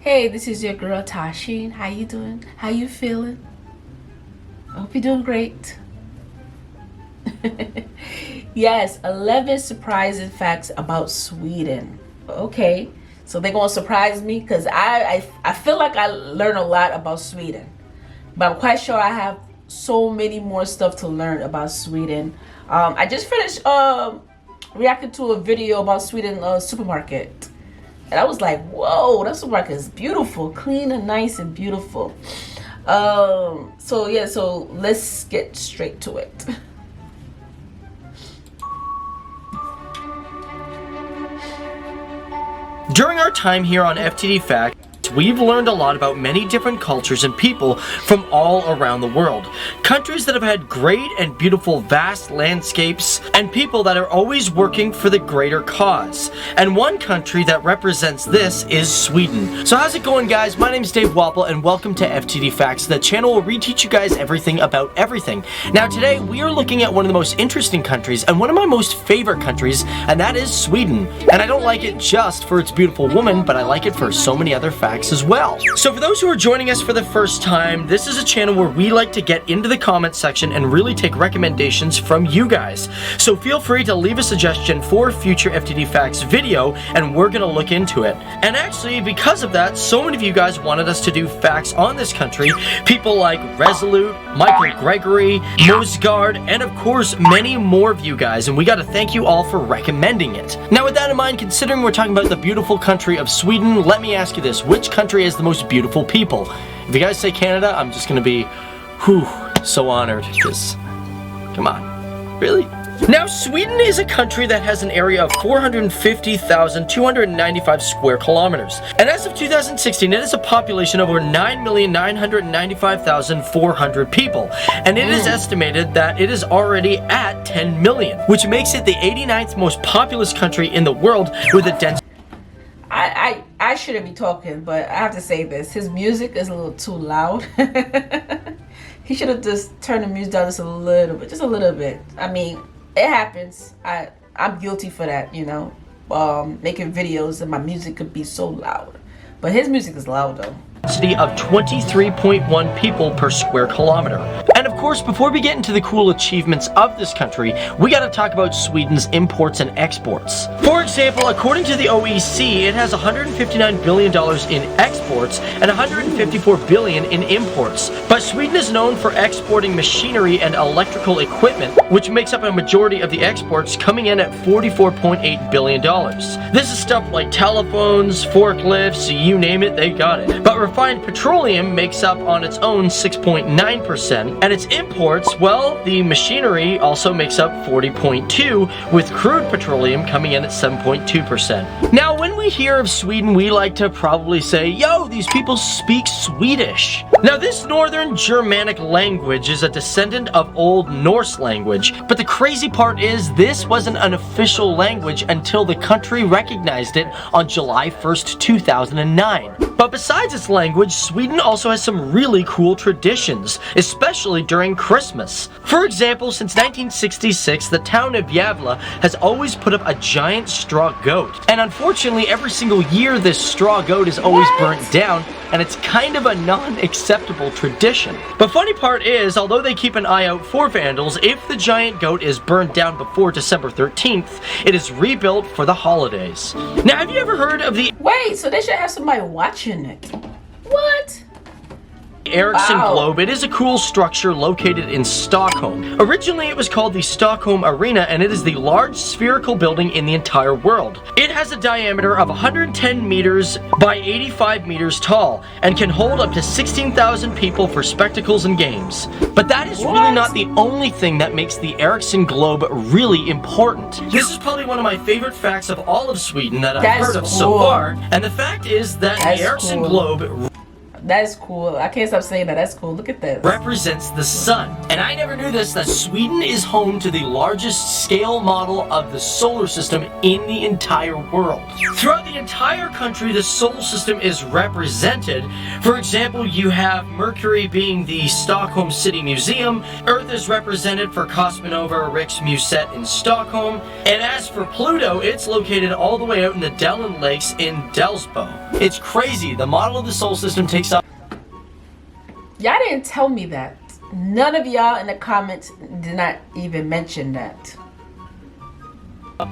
Hey, this is your girl Tysheen. How you doing? How you feeling? I hope you're doing great. Yes, 11 surprising facts about Sweden. Okay, so they're gonna surprise me because I feel like I learn a lot about Sweden, but I'm quite sure I have so many more stuff to learn about Sweden. I just finished reacting to a video about Sweden supermarket. And I was like, whoa, that supermarket is beautiful, clean and nice and beautiful. So let's get straight to it. During our time here on FTD Facts, we've learned a lot about many different cultures and people from all around the world. Countries that have had great and beautiful vast landscapes, and people that are always working for the greater cause. And one country that represents this is Sweden. So how's it going, guys? My name's Dave Wapple and welcome to FTD Facts, the channel where we teach you guys everything about everything. Now today we are looking at one of the most interesting countries and one of my most favorite countries, and that is Sweden. And I don't like it just for its beautiful woman, but I like it for so many other facts as well. So for those who are joining us for the first time, this is a channel where we like to get into the comment section and really take recommendations from you guys. So feel free to leave a suggestion for future FTD Facts video and we're gonna look into it. And actually, because of that, so many of you guys wanted us to do facts on this country. People like Resolute, Michael Gregory, Mosgard, and of course many more of you guys, and we gotta thank you all for recommending it. Now with that in mind, considering we're talking about the beautiful country of Sweden, let me ask you this: which country has the most beautiful people? If you guys say Canada, I'm just gonna be so honored, because come on, really? Now, Sweden is a country that has an area of 450,295 square kilometers. And as of 2016, it has a population of over 9,995,400 people. And it is estimated that it is already at 10 million, which makes it the 89th most populous country in the world with a density. I shouldn't be talking, but I have to say this. His music is a little too loud. He should have just turned the music down just a little bit. I mean, it happens. I'm guilty for that, you know, making videos and my music could be so loud, but his music is loud though. Density of 23.1 people per square kilometer. And of course, before we get into the cool achievements of this country, we gotta talk about Sweden's imports and exports. For example, according to the OEC, it has $159 billion in exports and $154 billion in imports. But Sweden is known for exporting machinery and electrical equipment, which makes up a majority of the exports, coming in at $44.8 billion. This is stuff like telephones, forklifts, you name it, they got it. But refined petroleum makes up on its own 6.9%, and its imports, well, the machinery also makes up 40.2%, with crude petroleum coming in at 7.2%. Now, when we hear of Sweden, we like to probably say, yo, these people speak Swedish. Now, this northern Germanic language is a descendant of Old Norse language, but the crazy part is this wasn't an official language until the country recognized it on July 1st, 2009. But besides its language, Sweden also has some really cool traditions, especially during Christmas. For example, since 1966, the town of Gävle has always put up a giant straw goat. And unfortunately, every single year this straw goat is always burnt down, and it's kind of a non-acceptable tradition. The funny part is, although they keep an eye out for vandals, if the giant goat is burned down before December 13th, it is rebuilt for the holidays. Now, have you ever heard of the... Wait, so they should have somebody watching it. What? Ericsson Globe. It is a cool structure located in Stockholm. Originally, it was called the Stockholm Arena, and it is the large spherical building in the entire world. It has a diameter of 110 meters by 85 meters tall and can hold up to 16,000 people for spectacles and games. But that is really not the only thing that makes the Ericsson Globe really important. This is probably one of my favorite facts of all of Sweden that I've heard of so far, and the fact is that the Ericsson Globe... That is cool. I can't stop saying that. That's cool. Look at this. Represents the sun. And I never knew this, that Sweden is home to the largest scale model of the solar system in the entire world. Throughout the entire country, the solar system is represented. For example, you have Mercury being the Stockholm City Museum, Earth is represented for Cosmonova Riksmuseet in Stockholm, and as for Pluto, it's located all the way out in the Dellen Lakes in Delsbo. It's crazy. The model of the solar system takes up. Y'all didn't tell me that. None of y'all in the comments did not even mention that.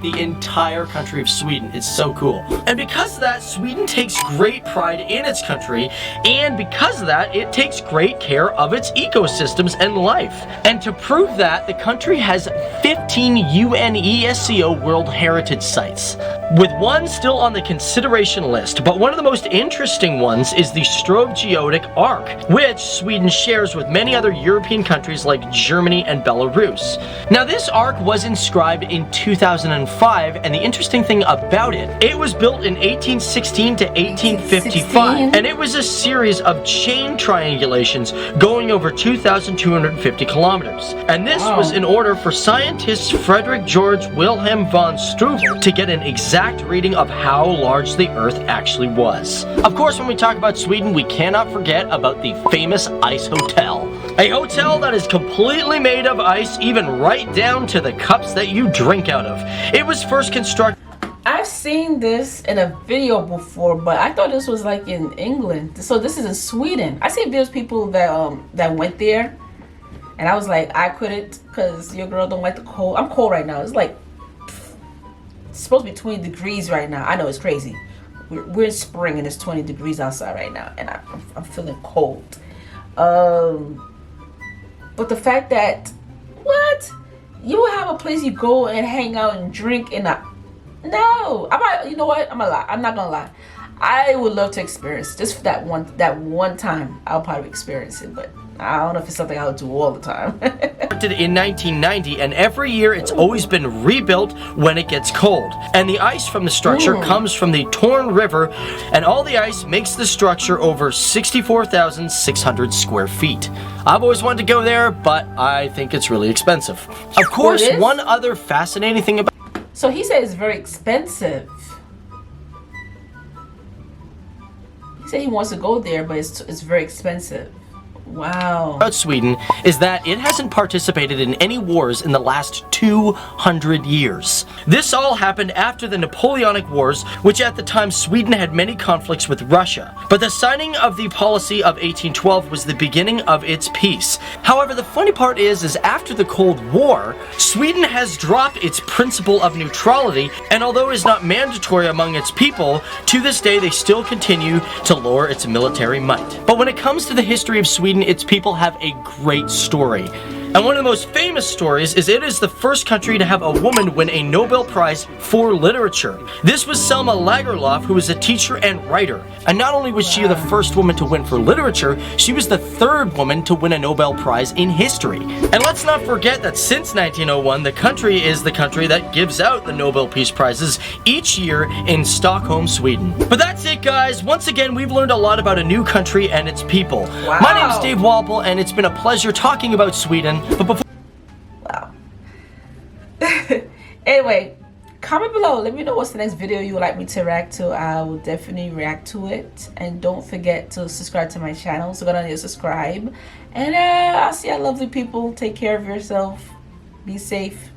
The entire country of Sweden. It's so cool. And because of that, Sweden takes great pride in its country, and because of that, it takes great care of its ecosystems and life. And to prove that, the country has 15 UNESCO World Heritage Sites, with one still on the consideration list. But one of the most interesting ones is the Strågeotic Arc, which Sweden shares with many other European countries like Germany and Belarus. Now, this arc was inscribed in 2005, and the interesting thing about it, it was built in 1816 to 1855, and it was a series of chain triangulations going over 2,250 kilometers. And this was in order for scientists Frederick George Wilhelm von Struve to get an exact reading of how large the Earth actually was. Of course, when we talk about Sweden, we cannot forget about the famous Ice Hotel. A hotel that is completely made of ice, even right down to the cups that you drink out of. It was first constructed. I've seen this in a video before, but I thought this was like in England. So this is in Sweden. I see videos people that went there, and I was like, I couldn't, because your girl don't like the cold. I'm cold right now. It's like, it's supposed to be 20 degrees right now. I know it's crazy. We're in spring and it's 20 degrees outside right now, and I'm feeling cold. But the fact that, what? You have a place you go and hang out and drink in a... No. You know what? I'm gonna lie. I'm not gonna lie. I would love to experience just for that one time. I'll probably experience it, but I don't know if it's something I'll do all the time. In 1990, and every year it's always been rebuilt when it gets cold. And the ice from the structure comes from the Torn River, and all the ice makes the structure over 64,600 square feet. I've always wanted to go there, but I think it's really expensive. Of course, one other fascinating thing about... So he said it's very expensive. He said he wants to go there, but it's very expensive. Wow. About Sweden is that it hasn't participated in any wars in the last 200 years. This all happened after the Napoleonic Wars, which at the time Sweden had many conflicts with Russia. But the signing of the policy of 1812 was the beginning of its peace. However, the funny part is after the Cold War, Sweden has dropped its principle of neutrality, and although it is not mandatory among its people, to this day they still continue to lower its military might. But when it comes to the history of Sweden, its people have a great story. And one of the most famous stories is it is the first country to have a woman win a Nobel Prize for literature. This was Selma Lagerlöf, who was a teacher and writer. And not only was she the first woman to win for literature, she was the third woman to win a Nobel Prize in history. And let's not forget that since 1901, the country is the country that gives out the Nobel Peace Prizes each year in Stockholm, Sweden. But that's it, guys. Once again, we've learned a lot about a new country and its people. Wow. My name is Dave Walpole, and it's been a pleasure talking about Sweden. But before... Wow. Anyway, comment below. Let me know what's the next video you would like me to react to. I will definitely react to it. And don't forget to subscribe to my channel. So go down here, subscribe. And I'll see you lovely people. Take care of yourself. Be safe.